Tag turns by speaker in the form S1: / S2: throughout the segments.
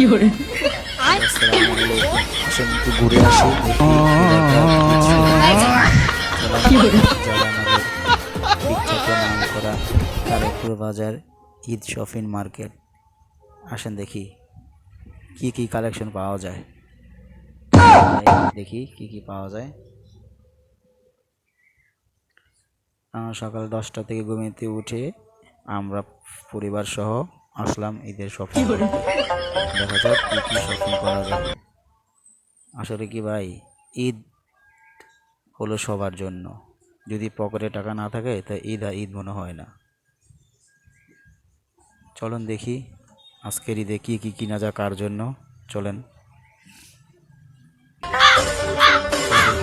S1: আসসালামু আলাইকুম। আসেন একটু ঘুরে আসি দেখি যারা আমাদের বিখ্যাত নাম করা তারকপুর বাজার ঈদ শপিং মার্কেট। আসেন দেখি কি কি কালেকশন পাওয়া যায়। দেখি কি কি পাওয়া যায়। সকাল 10টা থেকে ঘুমিয়ে উঠে আমরা পরিবার সহ আসলাম ঈদের শপিং করতে। দেখা যাক কি কি শপিং করা যায়। আসলে কি ভাই, ঈদ হলো সবার জন্য। যদি পকেটে টাকা না থাকে তা ঈদ আর ঈদ মনে হয় না। চলেন দেখি আজকের ঈদে কি কি কিনা যায় কার জন্য। চলেন।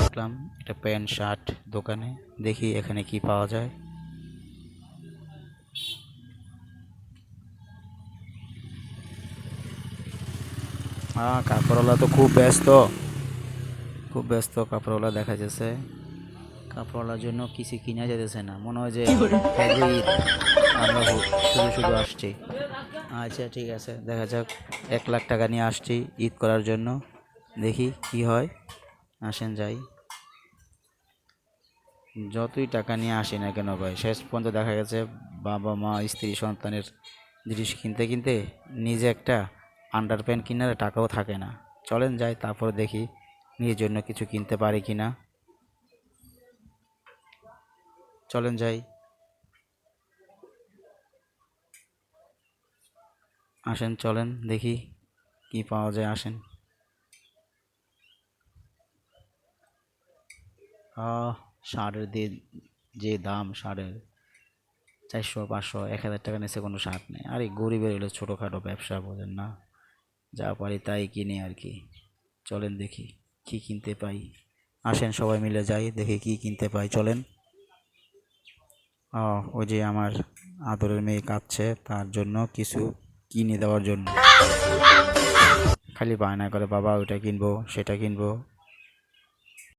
S1: দেখলাম একটা প্যান্ট শার্ট দোকানে, দেখি এখানে কি পাওয়া যায়। কাপড়ওয়ালা তো খুব ব্যস্ত, খুব ব্যস্ত কাপড়ওয়ালা দেখা যাচ্ছে। কাপড়ওয়ালার জন্য কিছু কিনা যেতেছে না, মনে হয় যে হ্যাগো ঈদ, আমরা শুধু শুধু আসছি। আচ্ছা ঠিক আছে, দেখা যাক। 1 লাখ টাকা নিয়ে আসছি ঈদ করার জন্য, দেখি কি হয়। আসেন যাই। যতই টাকা নিয়ে আসি না কেন ভাই, শেষ পর্যন্ত দেখা গেছে বাবা মা স্ত্রী সন্তানের জিনিস কিনতে কিনতে নিজে একটা আন্ডার প্যান্ট কিনার টাকাও থাকে না। চলেন যাই, তারপর দেখি নিজের জন্য কিছু কিনতে পারি কি না। চলেন যাই। আসেন চলেন দেখি কি পাওয়া যায়। আসেন। শার্টের যে দাম, শার্টের 400 500 1000 টাকা নিচে কোনো শার্ট নেই। আরে গরিবের হলে ছোটোখাটো ব্যবসা, বোঝেন না, যা পারি তাই কিনে আর কি। চলেন দেখি কি কিনতে পাই। আসেন সবাই মিলে যাই, দেখি কি কিনতে পাই। চলেন। ওই যে আমার আদরের মেয়ে কাঁদছে, তার জন্য কিছু কিনে দেওয়ার জন্য খালি বায়না করে, বাবা ওইটা কিনবো সেটা কিনবো।